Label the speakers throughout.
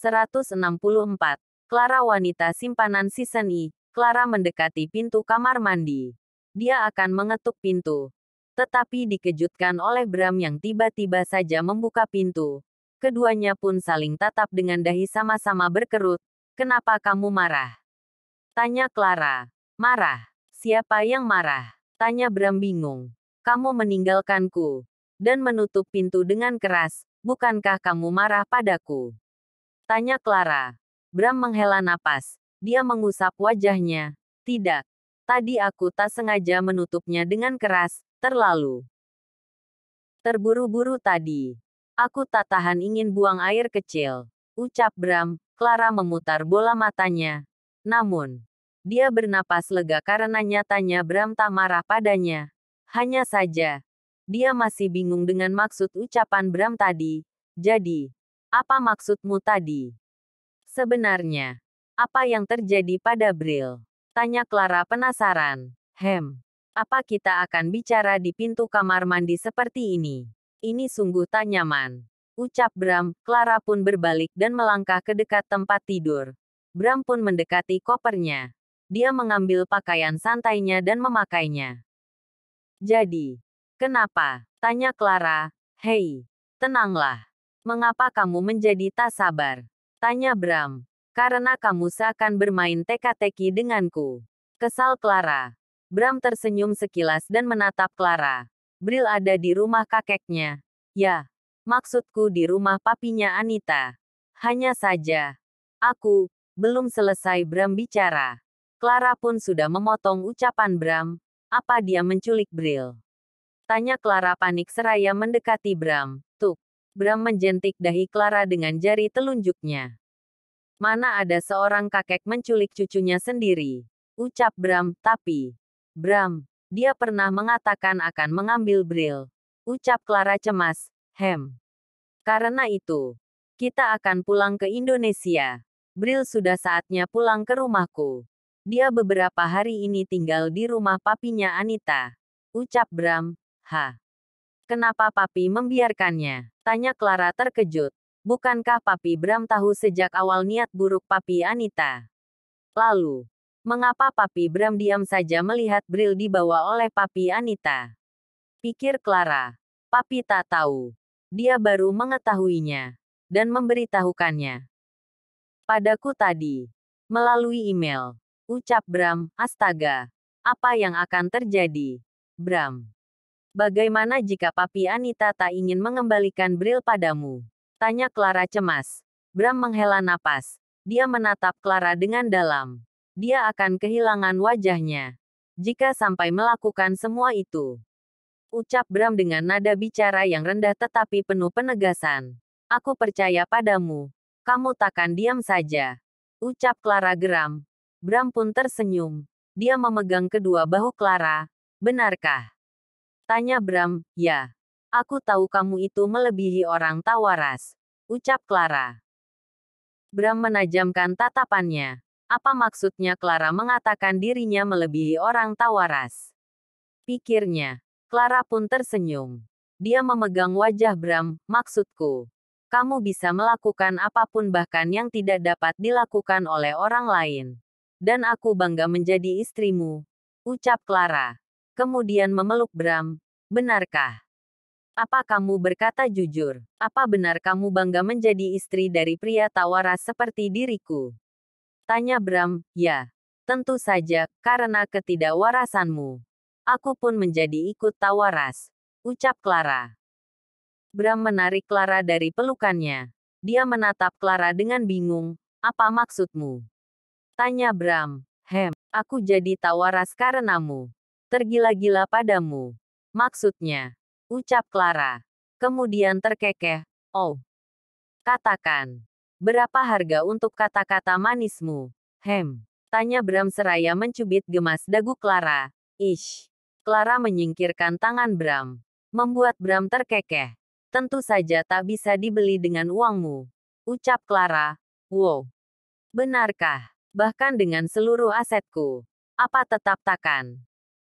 Speaker 1: 164. Clara wanita simpanan season I. Clara mendekati pintu kamar mandi. Dia akan mengetuk pintu. Tetapi dikejutkan oleh Bram yang tiba-tiba saja membuka pintu. Keduanya pun saling tatap dengan dahi sama-sama berkerut. "Kenapa kamu marah?" tanya Clara. "Marah? Siapa yang marah?" tanya Bram bingung. "Kamu meninggalkanku dan menutup pintu dengan keras. Bukankah kamu marah padaku?" tanya Clara. Bram menghela napas. Dia mengusap wajahnya. "Tidak. Tadi aku tak sengaja menutupnya dengan keras, terlalu terburu-buru tadi. Aku tak tahan ingin buang air kecil," ucap Bram. Clara memutar bola matanya. Namun, dia bernapas lega karena nyatanya Bram tak marah padanya. Hanya saja, dia masih bingung dengan maksud ucapan Bram tadi. "Jadi, apa maksudmu tadi? Sebenarnya, apa yang terjadi pada Bril?" tanya Clara penasaran. Apa kita akan bicara di pintu kamar mandi seperti ini? Ini sungguh tak nyaman," ucap Bram. Clara pun berbalik dan melangkah ke dekat tempat tidur. Bram pun mendekati kopernya. Dia mengambil pakaian santainya dan memakainya. "Jadi, kenapa?" tanya Clara. "Hei, tenanglah. Mengapa kamu menjadi tak sabar?" tanya Bram. "Karena kamu seakan bermain teka-teki denganku," kesal Clara. Bram tersenyum sekilas dan menatap Clara. "Bril ada di rumah kakeknya." "Ya, maksudku di rumah papinya Anita. Hanya saja, aku belum selesai." Bram bicara. Clara pun sudah memotong ucapan Bram. "Apa dia menculik Bril?" tanya Clara panik seraya mendekati Bram. "Tuk." Bram menjentik dahi Clara dengan jari telunjuknya. "Mana ada seorang kakek menculik cucunya sendiri," ucap Bram. "Tapi, Bram, dia pernah mengatakan akan mengambil Bril," ucap Clara cemas. Karena itu, kita akan pulang ke Indonesia. Bril sudah saatnya pulang ke rumahku. Dia beberapa hari ini tinggal di rumah papinya Anita," ucap Bram. Kenapa papi membiarkannya?" tanya Clara terkejut. "Bukankah papi Bram tahu sejak awal niat buruk papi Anita? Lalu, mengapa papi Bram diam saja melihat Bril dibawa oleh papi Anita?" pikir Clara. "Papi tak tahu. Dia baru mengetahuinya dan memberitahukannya padaku tadi melalui email," ucap Bram. "Astaga, apa yang akan terjadi, Bram? Bagaimana jika papi Anita tak ingin mengembalikan Bril padamu?" tanya Clara cemas. Bram menghela napas. Dia menatap Clara dengan dalam. Dia akan kehilangan wajahnya jika sampai melakukan semua itu, ucap Bram dengan nada bicara yang rendah tetapi penuh penegasan. "Aku percaya padamu. Kamu takkan diam saja," ucap Clara geram. Bram pun tersenyum. Dia memegang kedua bahu Clara. "Benarkah?" tanya Bram. "Ya. Aku tahu kamu itu melebihi orang tak waras," ucap Clara. Bram menajamkan tatapannya. Apa maksudnya Clara mengatakan dirinya melebihi orang tak waras? Pikirnya. Clara pun tersenyum. Dia memegang wajah Bram. "Maksudku, kamu bisa melakukan apapun bahkan yang tidak dapat dilakukan oleh orang lain. Dan aku bangga menjadi istrimu," ucap Clara. Kemudian memeluk Bram. "Benarkah? Apa kamu berkata jujur? Apa benar kamu bangga menjadi istri dari pria tak waras seperti diriku?" tanya Bram. "Ya, tentu saja, karena ketidakwarasanmu. Aku pun menjadi ikut tak waras," ucap Clara. Bram menarik Clara dari pelukannya. Dia menatap Clara dengan bingung. "Apa maksudmu?" tanya Bram. Aku jadi tak waras karenamu. Tergila-gila padamu. Maksudnya," ucap Clara. Kemudian terkekeh. "Oh. Katakan. Berapa harga untuk kata-kata manismu?" tanya Bram seraya mencubit gemas dagu Clara. "Ish." Clara menyingkirkan tangan Bram. Membuat Bram terkekeh. "Tentu saja tak bisa dibeli dengan uangmu," ucap Clara. "Wow. Benarkah? Bahkan dengan seluruh asetku. Apa tetap takkan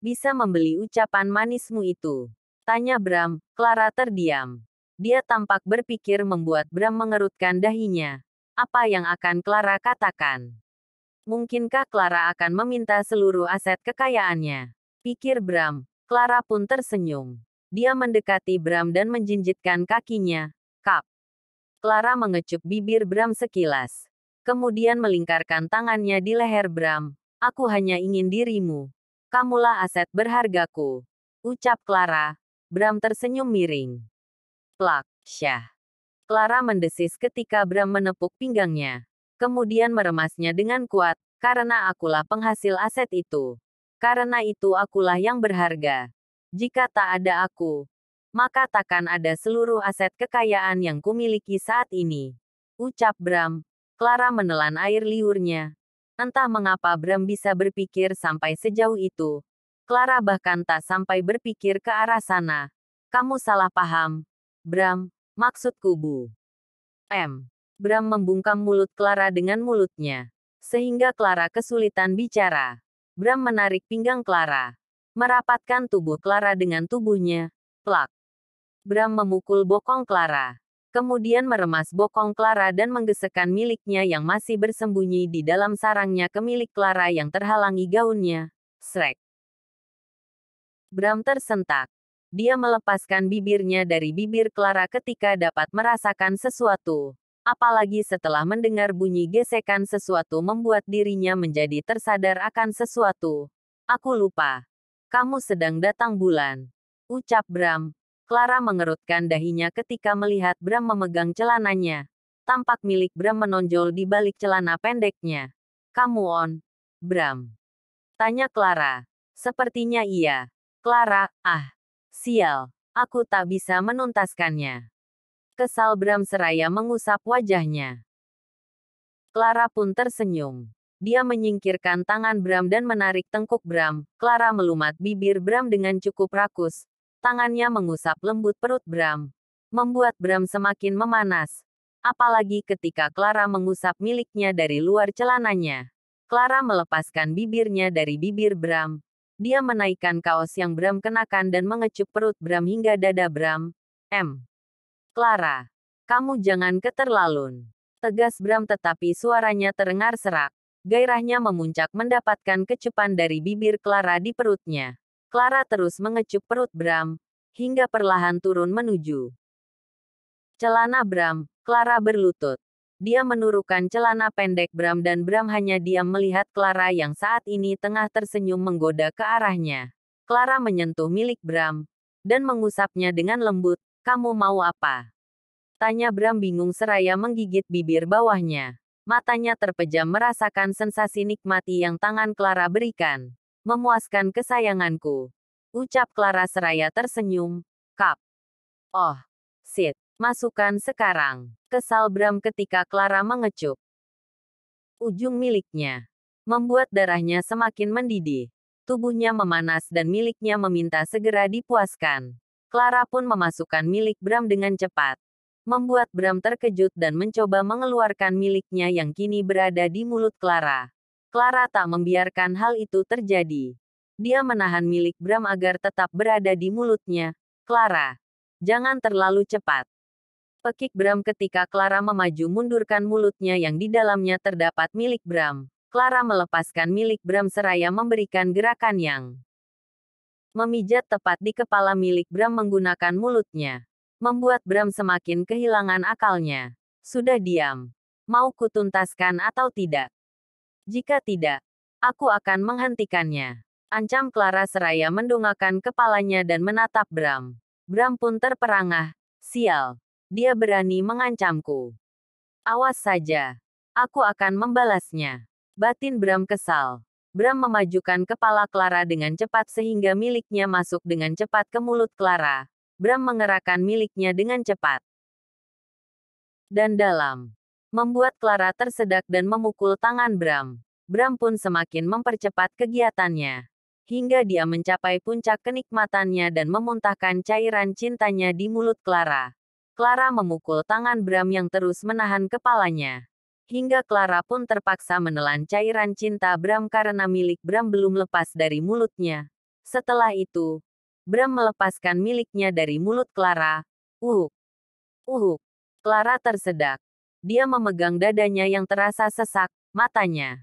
Speaker 1: bisa membeli ucapan manismu itu?" tanya Bram. Clara terdiam. Dia tampak berpikir membuat Bram mengerutkan dahinya. Apa yang akan Clara katakan? Mungkinkah Clara akan meminta seluruh aset kekayaannya? Pikir Bram. Clara pun tersenyum. Dia mendekati Bram dan menjinjitkan kakinya. Kap. Clara mengecup bibir Bram sekilas. Kemudian melingkarkan tangannya di leher Bram. Aku hanya ingin dirimu. Kamulah aset berhargaku. Ucap Clara. Bram tersenyum miring. Plak. Syah. Clara mendesis ketika Bram menepuk pinggangnya. Kemudian meremasnya dengan kuat, karena akulah penghasil aset itu. Karena itu akulah yang berharga. Jika tak ada aku, maka takkan ada seluruh aset kekayaan yang kumiliki saat ini. Ucap Bram. Clara menelan air liurnya. Entah mengapa Bram bisa berpikir sampai sejauh itu. Clara bahkan tak sampai berpikir ke arah sana. Kamu salah paham, Bram. Maksudku Bu. Bram membungkam mulut Clara dengan mulutnya. Sehingga Clara kesulitan bicara. Bram menarik pinggang Clara. Merapatkan tubuh Clara dengan tubuhnya. Plak. Bram memukul bokong Clara. Kemudian meremas bokong Clara dan menggesekkan miliknya yang masih bersembunyi di dalam sarangnya ke milik Clara yang terhalangi gaunnya. Srek. Bram tersentak. Dia melepaskan bibirnya dari bibir Clara ketika dapat merasakan sesuatu. Apalagi setelah mendengar bunyi gesekan sesuatu membuat dirinya menjadi tersadar akan sesuatu. Aku lupa. Kamu sedang datang bulan. Ucap Bram. Clara mengerutkan dahinya ketika melihat Bram memegang celananya. Tampak milik Bram menonjol di balik celana pendeknya. Kamu on, Bram? Tanya Clara. Sepertinya iya. Clara, sial, aku tak bisa menuntaskannya. Kesal Bram seraya mengusap wajahnya. Clara pun tersenyum. Dia menyingkirkan tangan Bram dan menarik tengkuk Bram. Clara melumat bibir Bram dengan cukup rakus. Tangannya mengusap lembut perut Bram. Membuat Bram semakin memanas. Apalagi ketika Clara mengusap miliknya dari luar celananya. Clara melepaskan bibirnya dari bibir Bram. Dia menaikkan kaos yang Bram kenakan dan mengecup perut Bram hingga dada Bram. Clara, kamu jangan keterlaluan. Tegas Bram tetapi suaranya terdengar serak. Gairahnya memuncak mendapatkan kecupan dari bibir Clara di perutnya. Clara terus mengecup perut Bram, hingga perlahan turun menuju celana Bram. Clara berlutut. Dia menurunkan celana pendek Bram dan Bram hanya diam melihat Clara yang saat ini tengah tersenyum menggoda ke arahnya. Clara menyentuh milik Bram dan mengusapnya dengan lembut. Kamu mau apa? Tanya Bram bingung seraya menggigit bibir bawahnya. Matanya terpejam merasakan sensasi nikmati yang tangan Clara berikan. Memuaskan kesayanganku. Ucap Clara seraya tersenyum. Kap. Oh, shit. Masukkan sekarang. Kesal Bram ketika Clara mengecup ujung miliknya. Membuat darahnya semakin mendidih. Tubuhnya memanas dan miliknya meminta segera dipuaskan. Clara pun memasukkan milik Bram dengan cepat. Membuat Bram terkejut dan mencoba mengeluarkan miliknya yang kini berada di mulut Clara. Clara tak membiarkan hal itu terjadi. Dia menahan milik Bram agar tetap berada di mulutnya. Clara, jangan terlalu cepat. Pekik Bram ketika Clara memaju mundurkan mulutnya yang di dalamnya terdapat milik Bram. Clara melepaskan milik Bram seraya memberikan gerakan yang memijat tepat di kepala milik Bram menggunakan mulutnya. Membuat Bram semakin kehilangan akalnya. Sudah diam. Mau kutuntaskan atau tidak? Jika tidak, aku akan menghentikannya. Ancam Clara seraya mendongakkan kepalanya dan menatap Bram. Bram pun terperangah. Sial. Dia berani mengancamku. Awas saja. Aku akan membalasnya. Batin Bram kesal. Bram memajukan kepala Clara dengan cepat sehingga miliknya masuk dengan cepat ke mulut Clara. Bram mengerahkan miliknya dengan cepat dan dalam. Membuat Clara tersedak dan memukul tangan Bram. Bram pun semakin mempercepat kegiatannya. Hingga dia mencapai puncak kenikmatannya dan memuntahkan cairan cintanya di mulut Clara. Clara memukul tangan Bram yang terus menahan kepalanya. Hingga Clara pun terpaksa menelan cairan cinta Bram karena milik Bram belum lepas dari mulutnya. Setelah itu, Bram melepaskan miliknya dari mulut Clara. Clara tersedak. Dia memegang dadanya yang terasa sesak, matanya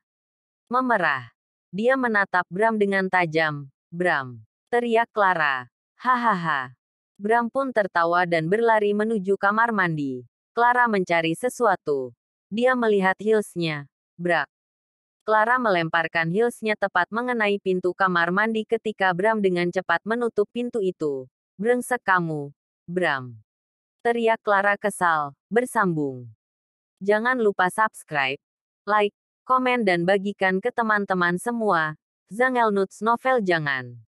Speaker 1: memerah. Dia menatap Bram dengan tajam. Bram, teriak Clara. Hahaha. Bram pun tertawa dan berlari menuju kamar mandi. Clara mencari sesuatu. Dia melihat heelsnya. Brak. Clara melemparkan heelsnya tepat mengenai pintu kamar mandi ketika Bram dengan cepat menutup pintu itu. Brengsek kamu, Bram. Teriak Clara kesal, bersambung. Jangan lupa subscribe, like, komen dan bagikan ke teman-teman semua. Zangelnuts Novel jangan.